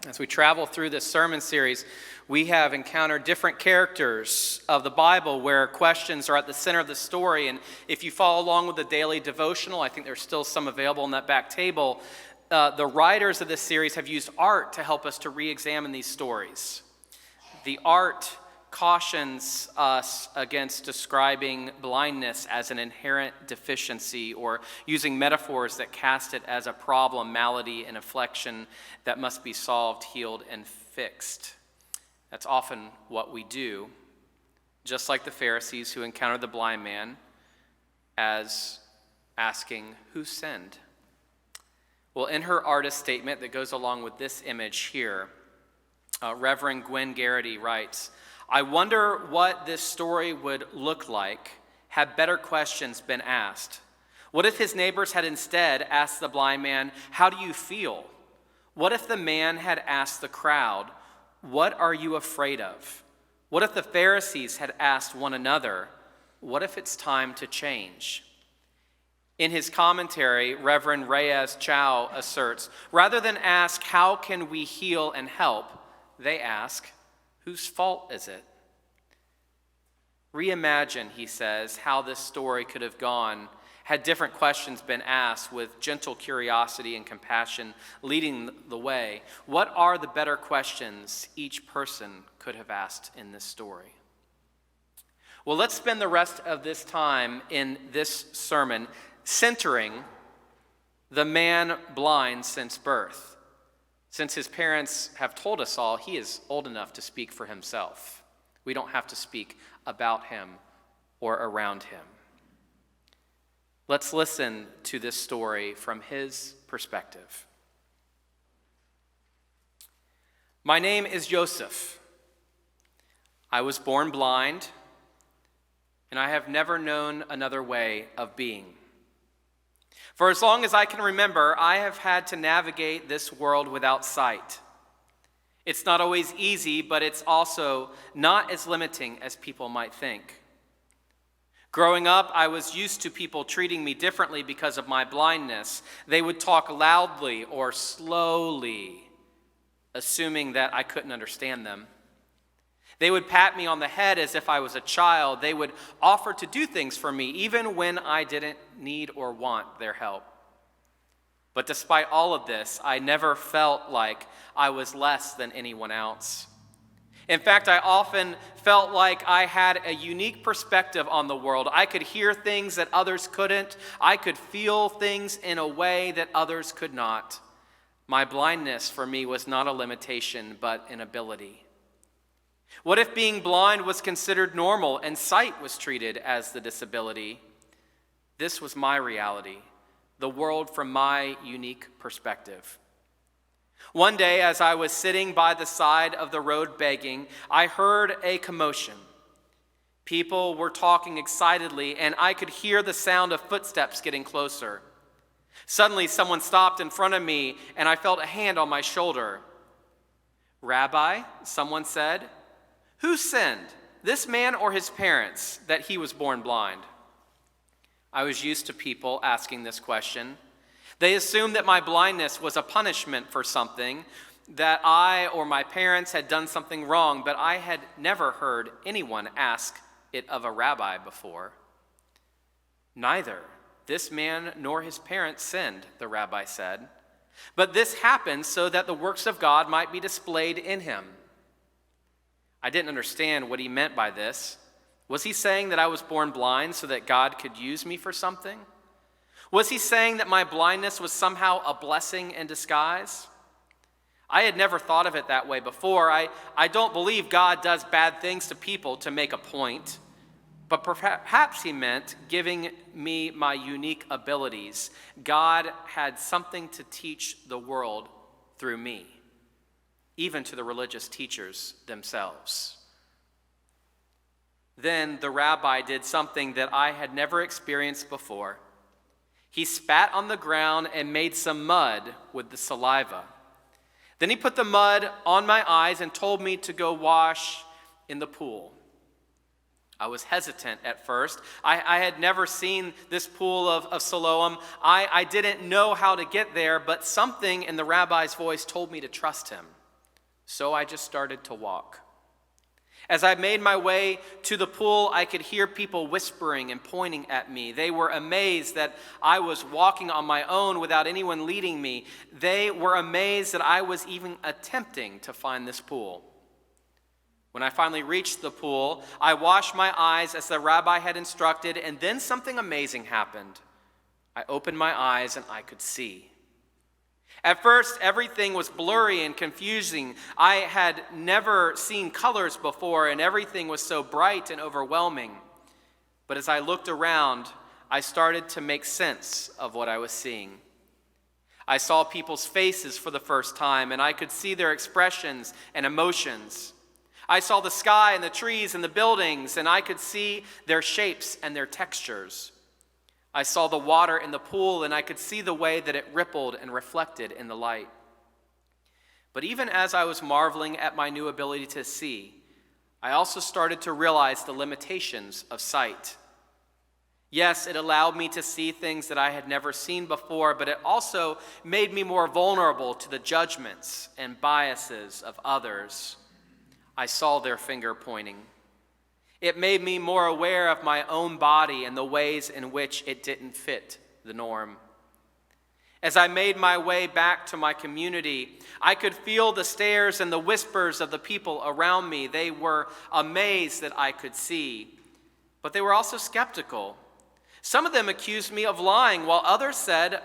As we travel through this sermon series, we have encountered different characters of the Bible where questions are at the center of the story. And if you follow along with the daily devotional, I think there's still some available on that back table. The writers of this series have used art to help us to re-examine these stories. The art cautions us against describing blindness as an inherent deficiency or using metaphors that cast it as a problem, malady, and affliction that must be solved, healed, and fixed. That's often what we do, just like the Pharisees who encountered the blind man as asking, "Who sinned?" Well, in her artist statement that goes along with this image here, Reverend Gwen Garrity writes, "I wonder what this story would look like had better questions been asked. What if his neighbors had instead asked the blind man, 'How do you feel?' What if the man had asked the crowd, 'What are you afraid of?' What if the Pharisees had asked one another, 'What if it's time to change?'" In his commentary, Reverend Reyes Chow asserts, rather than ask, "How can we heal and help?" they ask, "Whose fault is it?" Reimagine, he says, how this story could have gone had different questions been asked with gentle curiosity and compassion leading the way. What are the better questions each person could have asked in this story? Well, let's spend the rest of this time in this sermon centering the man blind since birth. Since his parents have told us all, he is old enough to speak for himself. We don't have to speak about him or around him. Let's listen to this story from his perspective. My name is Joseph. I was born blind, and I have never known another way of being. For as long as I can remember, I have had to navigate this world without sight. It's not always easy, but it's also not as limiting as people might think. Growing up, I was used to people treating me differently because of my blindness. They would talk loudly or slowly, assuming that I couldn't understand them. They would pat me on the head as if I was a child. They would offer to do things for me, even when I didn't need or want their help. But despite all of this, I never felt like I was less than anyone else. In fact, I often felt like I had a unique perspective on the world. I could hear things that others couldn't. I could feel things in a way that others could not. My blindness for me was not a limitation, but an ability. What if being blind was considered normal and sight was treated as the disability? This was my reality, the world from my unique perspective. One day, as I was sitting by the side of the road begging, I heard a commotion. People were talking excitedly, and I could hear the sound of footsteps getting closer. Suddenly, someone stopped in front of me, and I felt a hand on my shoulder. "Rabbi," someone said, "who sinned, this man or his parents, that he was born blind?" I was used to people asking this question. They assumed that my blindness was a punishment for something, that I or my parents had done something wrong, but I had never heard anyone ask it of a rabbi before. "Neither this man nor his parents sinned," the rabbi said, "but this happened so that the works of God might be displayed in him." I didn't understand what he meant by this. Was he saying that I was born blind so that God could use me for something? Was he saying that my blindness was somehow a blessing in disguise? I had never thought of it that way before. I don't believe God does bad things to people to make a point, but perhaps he meant giving me my unique abilities. God had something to teach the world through me, even to the religious teachers themselves. Then the rabbi did something that I had never experienced before. He spat on the ground and made some mud with the saliva. Then he put the mud on my eyes and told me to go wash in the pool. I was hesitant at first. I had never seen this pool of Siloam. I didn't know how to get there, but something in the rabbi's voice told me to trust him. So I just started to walk. As I made my way to the pool, I could hear people whispering and pointing at me. They were amazed that I was walking on my own without anyone leading me. They were amazed that I was even attempting to find this pool. When I finally reached the pool, I washed my eyes as the rabbi had instructed, and then something amazing happened. I opened my eyes and I could see. At first, everything was blurry and confusing. I had never seen colors before, and everything was so bright and overwhelming. But as I looked around, I started to make sense of what I was seeing. I saw people's faces for the first time, and I could see their expressions and emotions. I saw the sky and the trees and the buildings, and I could see their shapes and their textures. I saw the water in the pool, and I could see the way that it rippled and reflected in the light. But even as I was marveling at my new ability to see, I also started to realize the limitations of sight. Yes, it allowed me to see things that I had never seen before, but it also made me more vulnerable to the judgments and biases of others. I saw their finger pointing. It made me more aware of my own body and the ways in which it didn't fit the norm. As I made my way back to my community, I could feel the stares and the whispers of the people around me. They were amazed that I could see, but they were also skeptical. Some of them accused me of lying, while others said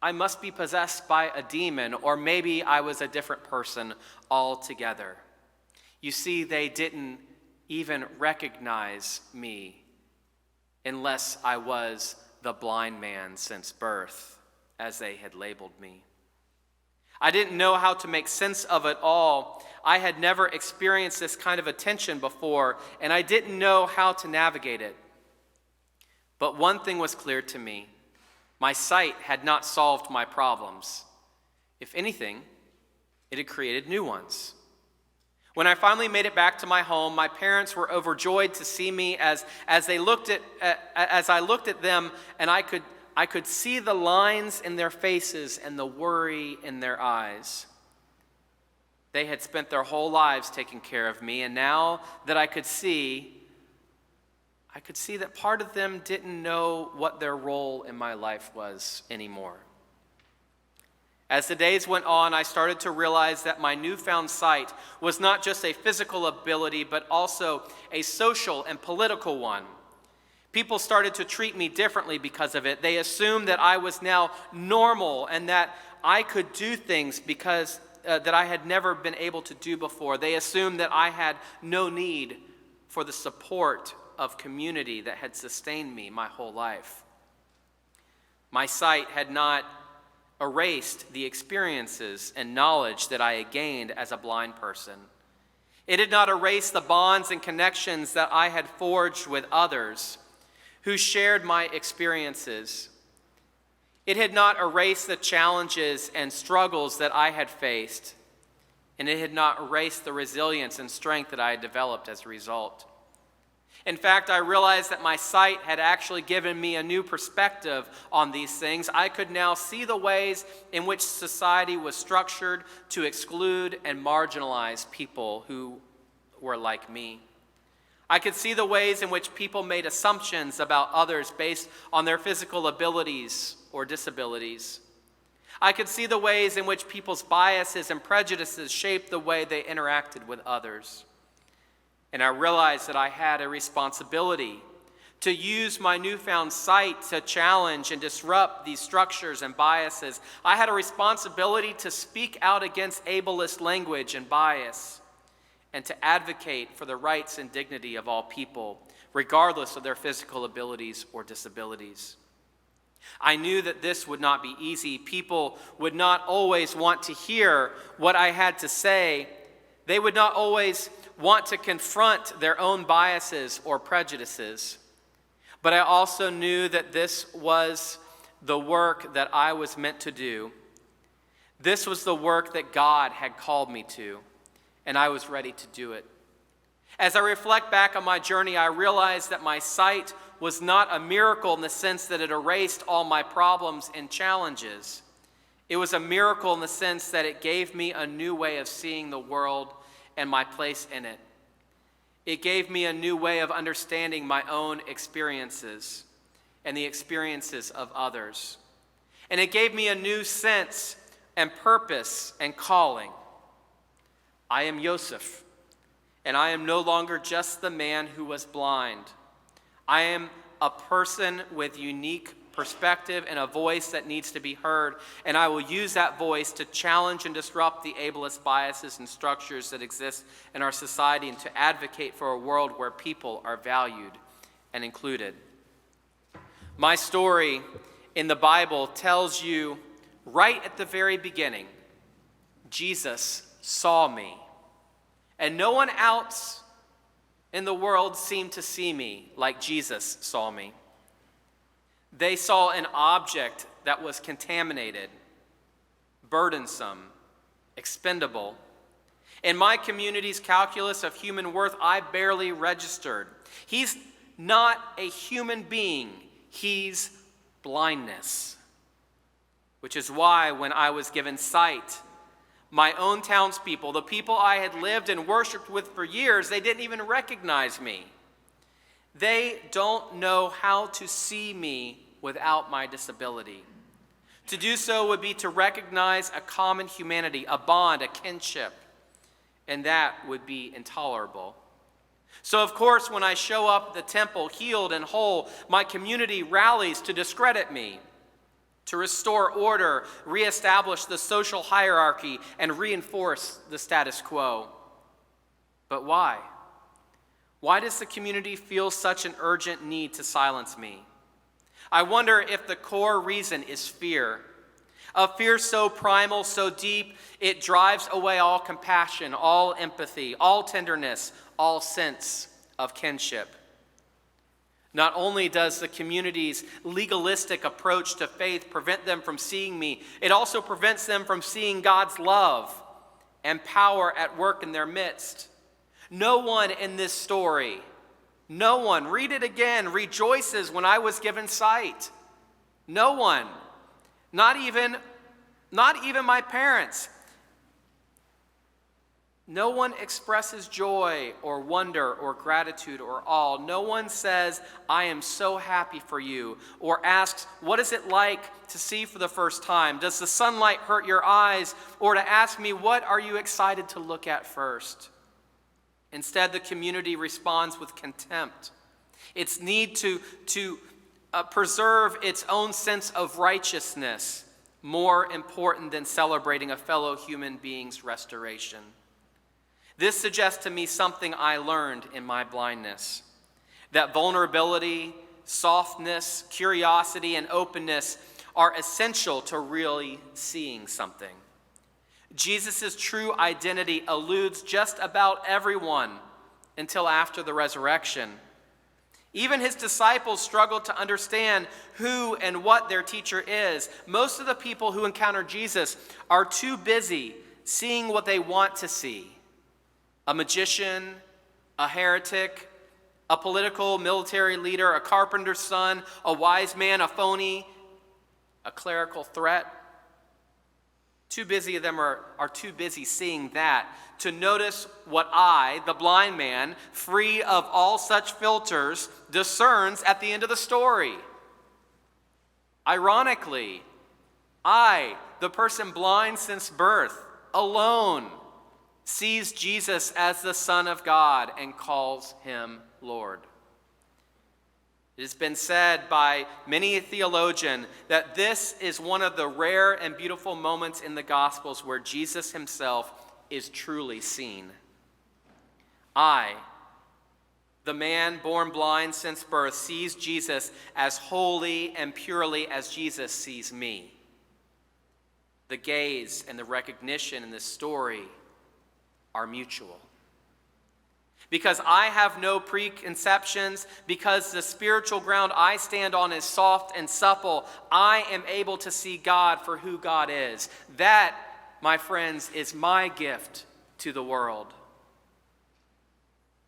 I must be possessed by a demon, or maybe I was a different person altogether. You see, they didn't even recognize me unless I was the blind man since birth, as they had labeled me. I didn't know how to make sense of it all. I had never experienced this kind of attention before, and I didn't know how to navigate it. But one thing was clear to me. My sight had not solved my problems. If anything, it had created new ones. When I finally made it back to my home, my parents were overjoyed to see me as I looked at them, and I could see the lines in their faces and the worry in their eyes. They had spent their whole lives taking care of me, and now that I could see that part of them didn't know what their role in my life was anymore. As the days went on, I started to realize that my newfound sight was not just a physical ability, but also a social and political one. People started to treat me differently because of it. They assumed that I was now normal and that I could do things that I had never been able to do before. They assumed that I had no need for the support of community that had sustained me my whole life. My sight had not erased the experiences and knowledge that I had gained as a blind person. It had not erased the bonds and connections that I had forged with others who shared my experiences. It had not erased the challenges and struggles that I had faced, and it had not erased the resilience and strength that I had developed as a result. In fact, I realized that my sight had actually given me a new perspective on these things. I could now see the ways in which society was structured to exclude and marginalize people who were like me. I could see the ways in which people made assumptions about others based on their physical abilities or disabilities. I could see the ways in which people's biases and prejudices shaped the way they interacted with others. And I realized that I had a responsibility to use my newfound sight to challenge and disrupt these structures and biases. I had a responsibility to speak out against ableist language and bias, and to advocate for the rights and dignity of all people, regardless of their physical abilities or disabilities. I knew that this would not be easy. People would not always want to hear what I had to say. They would not always want to confront their own biases or prejudices. But I also knew that this was the work that I was meant to do. This was the work that God had called me to, and I was ready to do it. As I reflect back on my journey, I realized that my sight was not a miracle in the sense that it erased all my problems and challenges. It was a miracle in the sense that it gave me a new way of seeing the world and my place in it. It gave me a new way of understanding my own experiences and the experiences of others. And it gave me a new sense and purpose and calling. I am Joseph, and I am no longer just the man who was blind. I am a person with unique perspective and a voice that needs to be heard, and I will use that voice to challenge and disrupt the ableist biases and structures that exist in our society and to advocate for a world where people are valued and included. My story in the Bible tells you right at the very beginning, Jesus saw me, and no one else in the world seemed to see me like Jesus saw me. They saw an object that was contaminated, burdensome, expendable. In my community's calculus of human worth, I barely registered. He's not a human being, he's blindness. Which is why when I was given sight, my own townspeople, the people I had lived and worshiped with for years, they didn't even recognize me. They don't know how to see me without my disability. To do so would be to recognize a common humanity, a bond, a kinship, and that would be intolerable. So, of course, when I show up at the temple healed and whole, my community rallies to discredit me, to restore order, reestablish the social hierarchy, and reinforce the status quo. But why? Why does the community feel such an urgent need to silence me? I wonder if the core reason is fear. A fear so primal, so deep, it drives away all compassion, all empathy, all tenderness, all sense of kinship. Not only does the community's legalistic approach to faith prevent them from seeing me, it also prevents them from seeing God's love and power at work in their midst. No one in this story, no one, read it again, rejoices when I was given sight. No one, not even my parents. No one expresses joy or wonder or gratitude or awe. No one says, I am so happy for you, or asks, what is it like to see for the first time? Does the sunlight hurt your eyes? Or to ask me, what are you excited to look at first? Instead, the community responds with contempt. Its need to preserve its own sense of righteousness, more important than celebrating a fellow human being's restoration. This suggests to me something I learned in my blindness, that vulnerability, softness, curiosity, and openness are essential to really seeing something. Jesus' true identity eludes just about everyone until after the resurrection. Even his disciples struggled to understand who and what their teacher is. Most of the people who encounter Jesus are too busy seeing what they want to see. A magician, a heretic, a political military leader, a carpenter's son, a wise man, a phony, a clerical threat. Too busy of them are too busy seeing that to notice what I, the blind man, free of all such filters, discerns at the end of the story. Ironically, I, the person blind since birth, alone, sees Jesus as the Son of God and calls him Lord. It has been said by many a theologian that this is one of the rare and beautiful moments in the Gospels where Jesus himself is truly seen. I, the man born blind since birth, sees Jesus as holy and purely as Jesus sees me. The gaze and the recognition in this story are mutual. Because I have no preconceptions, because the spiritual ground I stand on is soft and supple, I am able to see God for who God is. That, my friends, is my gift to the world.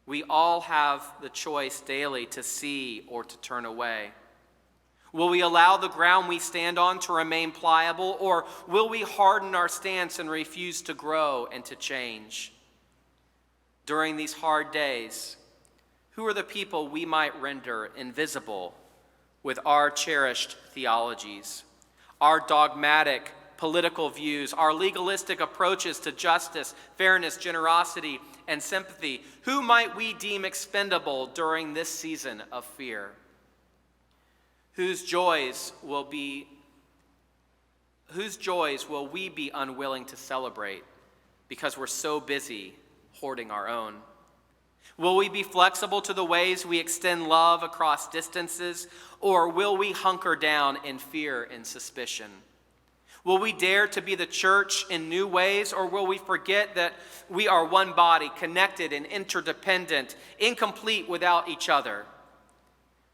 We all have the choice daily to see or to turn away. Will we allow the ground we stand on to remain pliable, or will we harden our stance and refuse to grow and to change? During these hard days, who are the people we might render invisible with our cherished theologies, our dogmatic political views, our legalistic approaches to justice, fairness, generosity, and sympathy? Who might we deem expendable during this season of fear? Whose joys will we be unwilling to celebrate because we're so busy hoarding our own? Will we be flexible to the ways we extend love across distances, or will we hunker down in fear and suspicion? Will we dare to be the church in new ways, or will we forget that we are one body, connected and interdependent, incomplete without each other?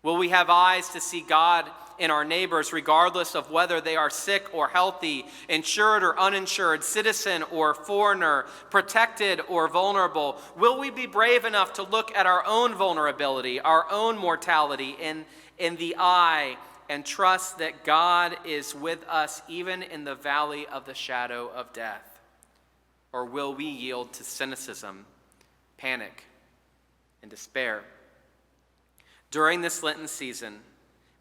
Will we have eyes to see God in our neighbors, regardless of whether they are sick or healthy, insured or uninsured, citizen or foreigner, protected or vulnerable? Will we be brave enough to look at our own vulnerability, our own mortality in the eye, and trust that God is with us even in the valley of the shadow of death? Or will we yield to cynicism, panic, and despair? During this Lenten season,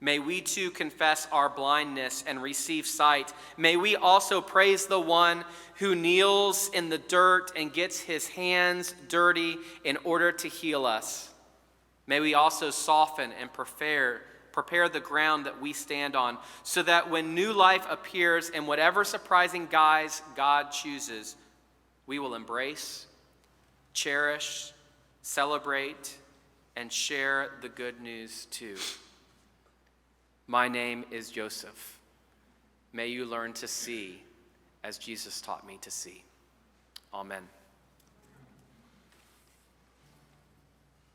may we too confess our blindness and receive sight. May we also praise the one who kneels in the dirt and gets his hands dirty in order to heal us. May we also soften and prepare the ground that we stand on, so that when new life appears in whatever surprising guise God chooses, we will embrace, cherish, celebrate, and share the good news too. My name is Joseph. May you learn to see as Jesus taught me to see. Amen.